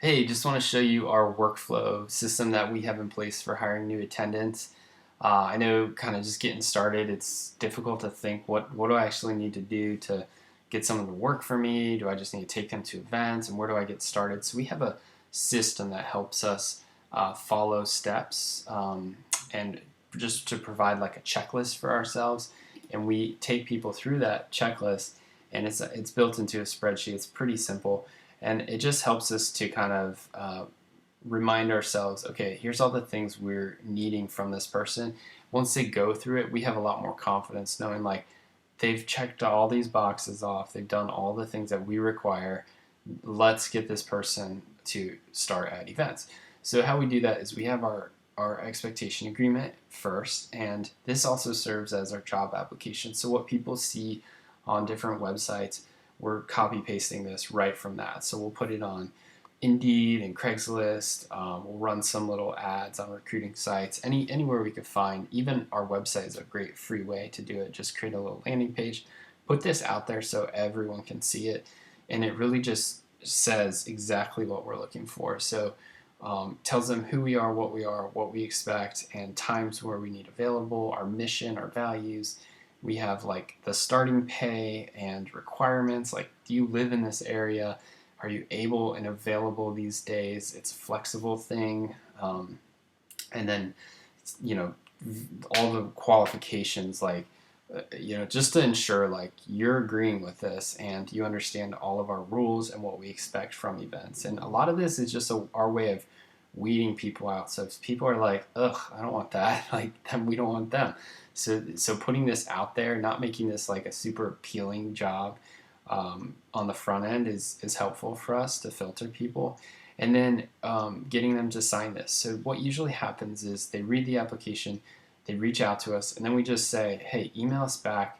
Hey, just want to show you our workflow system that we have in place for hiring new attendants. I know kind of just getting started, it's difficult to think what do I actually need to do to get someone to work for me? Do I just need to take them to events and where do I get started? So we have a system that helps us follow steps and just to provide like a checklist for ourselves. And we take people through that checklist and it's built into a spreadsheet. It's pretty simple and it just helps us to kind of remind ourselves, okay, here's all the things we're needing from this person. Once they go through it, we have a lot more confidence knowing like they've checked all these boxes off, they've done all the things that we require. Let's get this person to start at events. So how we do that is we have our expectation agreement first, and this also serves as our job application. So what people see on different websites, we're copy pasting this right from that. So we'll put it on Indeed and Craigslist. We'll run some little ads on recruiting sites, anywhere we could find. Even our website is a great free way to do it. Just create a little landing page, put this out there so everyone can see it, and it really just says exactly what we're looking for. So tells them who we are, what we expect, and times where we need available, our mission, our values. We have like the starting pay and requirements, like do you live in this area? Are you able and available these days? It's a flexible thing. And then, you know, all the qualifications, like, just to ensure like you're agreeing with this and you understand all of our rules and what we expect from events. And a lot of this is just our way of weeding people out. So if people are like, ugh, I don't want that, like then we don't want them. So putting this out there, not making this like a super appealing job on the front end is helpful for us to filter people. And then getting them to sign this. So what usually happens is they read the application, they reach out to us, and then we just say, hey, email us back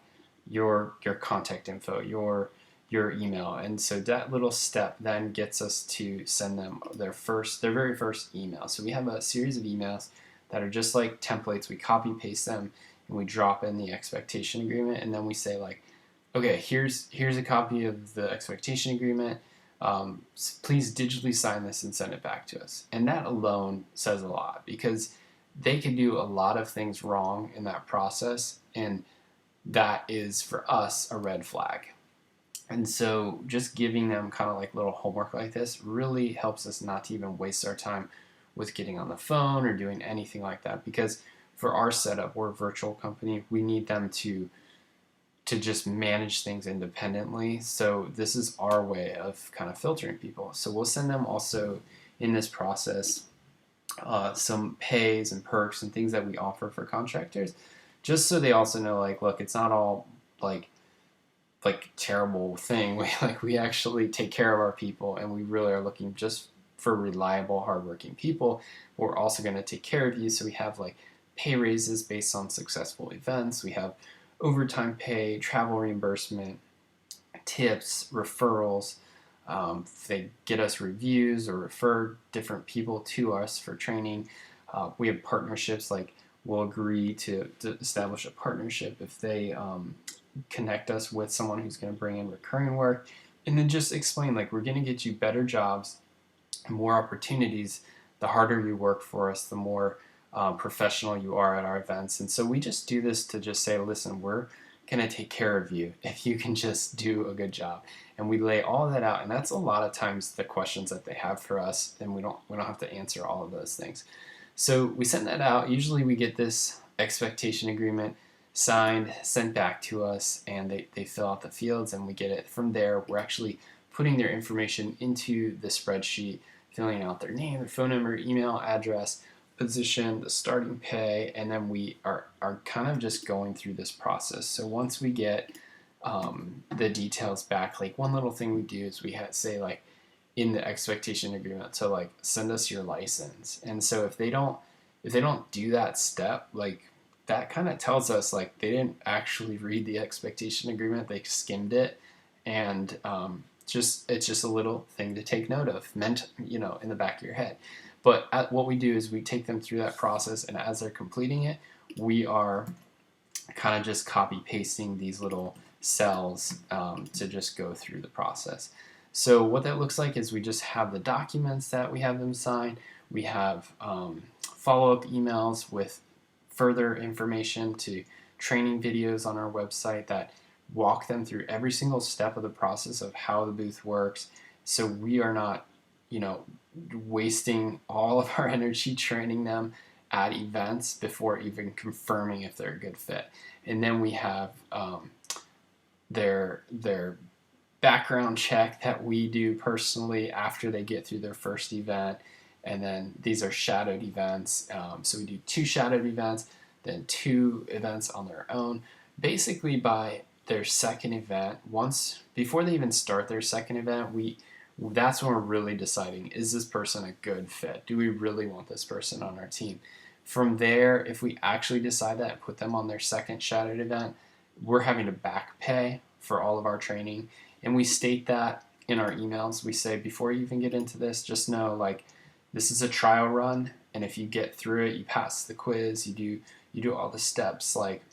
your contact info, your email. And so that little step then gets us to send them their very first email. So we have a series of emails that are just like templates. We copy paste them and we drop in the expectation agreement, and then we say like, okay, here's a copy of the expectation agreement. Please digitally sign this and send it back to us. And that alone says a lot because they can do a lot of things wrong in that process, and that is for us a red flag. And so just giving them kind of like little homework like this really helps us not to even waste our time with getting on the phone or doing anything like that, because for our setup, we're a virtual company. We need them to just manage things independently. So this is our way of kind of filtering people. So we'll send them also in this process some pays and perks and things that we offer for contractors, just so they also know like, look, it's not all like terrible thing. We actually take care of our people, and we really are looking just for reliable, hardworking people. But we're also going to take care of you. So we have like pay raises based on successful events. We have overtime pay, travel reimbursement, tips, referrals. If they get us reviews or refer different people to us for training, we have partnerships. Like we'll agree to establish a partnership if they connect us with someone who's going to bring in recurring work, and then just explain like we're going to get you better jobs and more opportunities. The harder you work for us, the more professional you are at our events. And so we just do this to just say, listen, we're going to take care of you if you can just do a good job. And we lay all that out, and that's a lot of times the questions that they have for us, and we don't have to answer all of those things. So we send that out. Usually we get this expectation agreement signed, sent back to us, and they fill out the fields, and we get it. From there, we're actually putting their information into the spreadsheet, filling out their name, their phone number, email, address, position, the starting pay, and then we are kind of just going through this process. So once we get the details back, like one little thing we do is we say like in the expectation agreement to like send us your license. And so if they don't do that step, like that kind of tells us like they didn't actually read the expectation agreement, they skimmed it, and it's just a little thing to take note of, meant in the back of your head. But what we do is we take them through that process, and as they're completing it, we are kind of just copy pasting these little cells to just go through the process. So what that looks like is we just have the documents that we have them sign. We have follow-up emails with further information to training videos on our website that walk them through every single step of the process of how the booth works. So we are not, you know, wasting all of our energy training them at events before even confirming if they're a good fit. And then we have their background check that we do personally after they get through their first event. And then these are shadowed events. So we do 2 shadowed events, then 2 events on their own. Basically, by their second event, once before they even start their second event, that's when we're really deciding, is this person a good fit? Do we really want this person on our team? From there, if we actually decide that and put them on their second shadowed event, we're having to back pay for all of our training. And we state that in our emails. We say, before you even get into this, just know, like, this is a trial run, and if you get through it, you pass the quiz, you do all the steps, like,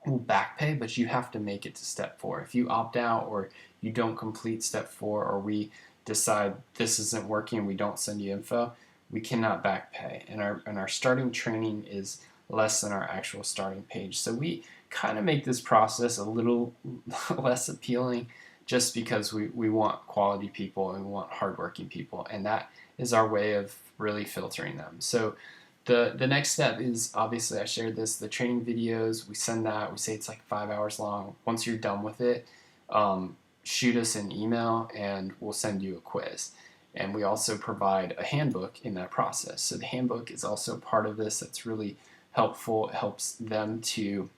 we'll back pay, but you have to make it to step 4. If you opt out or you don't complete step 4, or we decide this isn't working, we don't send you info, we cannot back pay. And our starting training is less than our actual starting page. So we kind of make this process a little less appealing, just because we want quality people and we want hardworking people, and that is our way of really filtering them. So the next step is, obviously I shared this, the training videos. We send that, we say it's like 5 hours long. Once you're done with it, shoot us an email and we'll send you a quiz. And we also provide a handbook in that process. So the handbook is also part of this. That's really helpful. It helps them to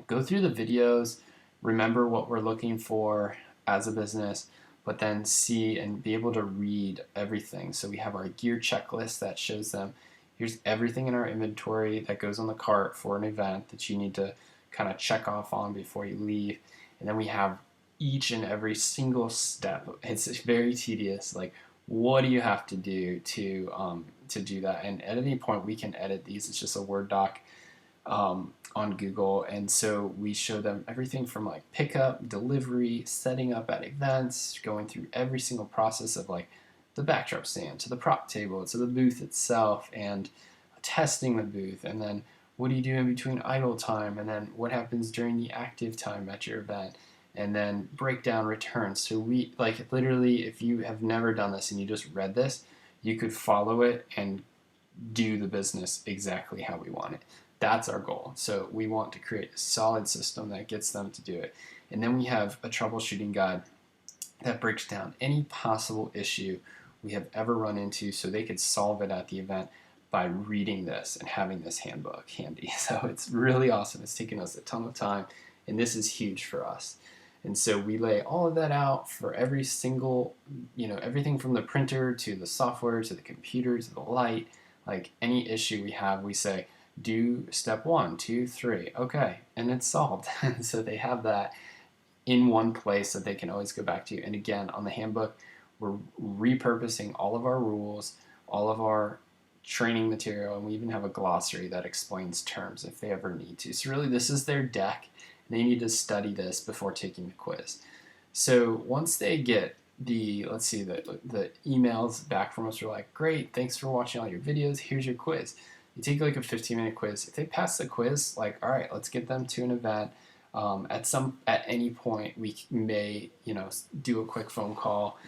go through the videos, remember what we're looking for as a business, but then see and be able to read everything. So we have our gear checklist that shows them, here's everything in our inventory that goes on the cart for an event that you need to kind of check off on before you leave. And then we have each and every single step. It's very tedious. Like, what do you have to do to do that? And at any point, we can edit these. It's just a Word doc on Google. And so we show them everything from like pickup, delivery, setting up at events, going through every single process of like the backdrop stand to the prop table to the booth itself, and testing the booth, and then what do you do in between idle time, and then what happens during the active time at your event, and then break down returns. So we, like, literally, if you have never done this and you just read this, you could follow it and do the business exactly how we want it. That's our goal. So we want to create a solid system that gets them to do it. And then we have a troubleshooting guide that breaks down any possible issue we have ever run into, so they could solve it at the event by reading this and having this handbook handy. So it's really awesome. It's taken us a ton of time, and this is huge for us. And so we lay all of that out for every single, everything from the printer to the software to the computer to the light. Like, any issue we have, we say, do step 1, 2, 3. Okay, and it's solved. So they have that in one place that they can always go back to. And again, on the handbook, we're repurposing all of our rules, all of our training material, and we even have a glossary that explains terms if they ever need to. So really, this is their deck. They need to study this before taking the quiz. So once they get the emails back from us, are like, great, thanks for watching all your videos, here's your quiz. You take like a 15-minute quiz. If they pass the quiz, like, all right, let's get them to an event. At any point, we may do a quick phone call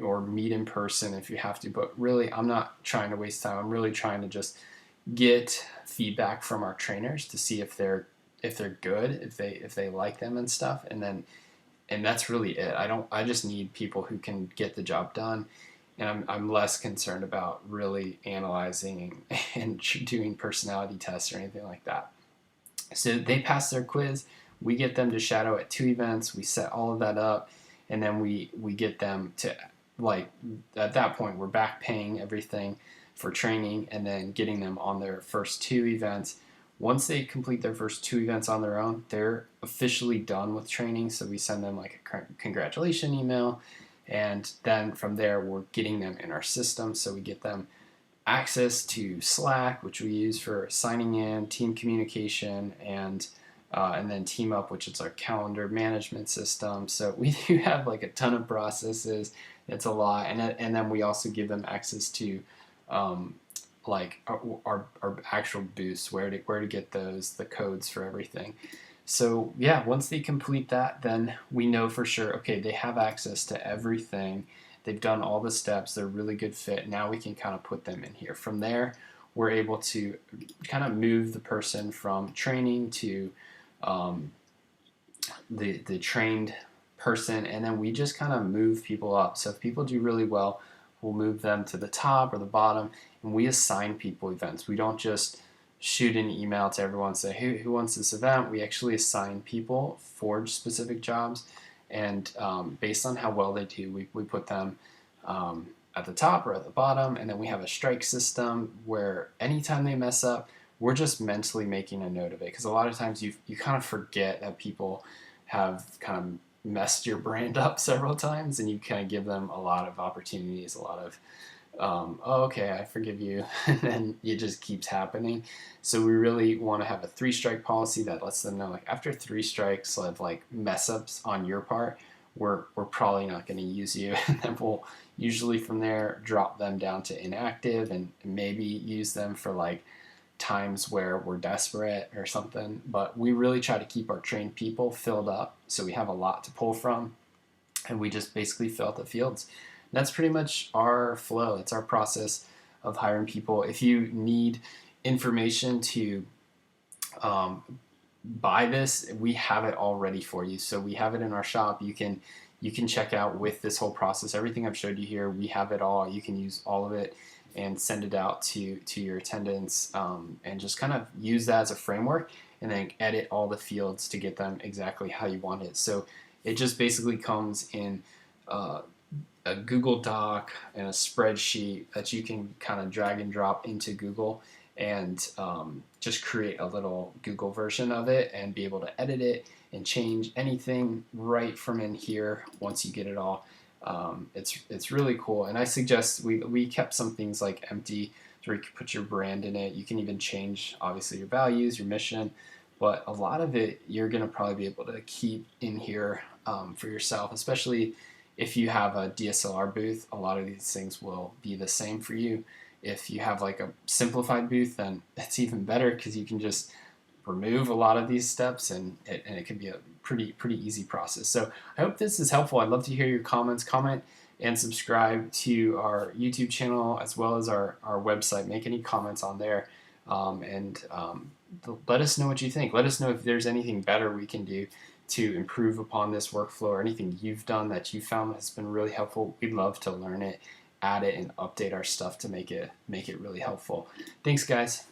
or meet in person if you have to. But really, I'm not trying to waste time. I'm really trying to just get feedback from our trainers to see if they're good, if they like them and stuff, and that's really it. I just need people who can get the job done, and I'm less concerned about really analyzing and doing personality tests or anything like that. So they pass their quiz. We get them to shadow at 2 events. We set all of that up, and then we get them to, like, at that point, we're back paying everything for training and then getting them on their first 2 events. Once they complete their first 2 events on their own, they're officially done with training. So we send them like a congratulation email, and then from there, we're getting them in our system. So we get them access to Slack, which we use for signing in, team communication, and then Team Up, which is our calendar management system. So we do have like a ton of processes It's a lot, and then we also give them access to um, like our actual boosts, where to get those, the codes for everything. So yeah, once they complete that, then we know for sure, okay, they have access to everything. They've done all the steps. They're a really good fit. Now we can kind of put them in here. From there, we're able to kind of move the person from training to um, the trained person, and then we just kind of move people up. So if people do really well, we'll move them to the top or the bottom, and we assign people events. We don't just shoot an email to everyone and say, hey, who wants this event? We actually assign people for specific jobs, and based on how well they do, we put them at the top or at the bottom, and then we have a strike system where anytime they mess up, we're just mentally making a note of it, because a lot of times you kind of forget that people have kind of messed your brand up several times, and you kind of give them a lot of opportunities, a lot of oh, okay, I forgive you, and then it just keeps happening. So we really want to have a 3-strike policy that lets them know, like, after 3 strikes of like mess ups on your part, we're probably not going to use you, and then we'll usually from there drop them down to inactive, and maybe use them for like times where we're desperate or something. But we really try to keep our trained people filled up so we have a lot to pull from, and we just basically fill out the fields. And that's pretty much our flow. It's our process of hiring people. If you need information to buy this, we have it all ready for you. So we have it in our shop. You can check out with this whole process. Everything I've showed you here, we have it all. You can use all of it and send it out to your attendants, and just kind of use that as a framework, and then edit all the fields to get them exactly how you want it. So it just basically comes in a Google Doc and a spreadsheet that you can kind of drag and drop into Google, and just create a little Google version of it and be able to edit it and change anything right from in here once you get it all. It's really cool, and I suggest we kept some things like empty, so you can put your brand in it. You can even change obviously your values, your mission, but a lot of it you're gonna probably be able to keep in here for yourself, especially if you have a DSLR booth. A lot of these things will be the same for you. If you have like a simplified booth, then it's even better, because you can just remove a lot of these steps, and it can be a pretty easy process. So I hope this is helpful. I'd love to hear your comments. Comment and subscribe to our YouTube channel as well as our website. Make any comments on there, and let us know what you think. Let us know if there's anything better we can do to improve upon this workflow, or anything you've done that you found has been really helpful. We'd love to learn it, add it, and update our stuff to make it really helpful. Thanks, guys.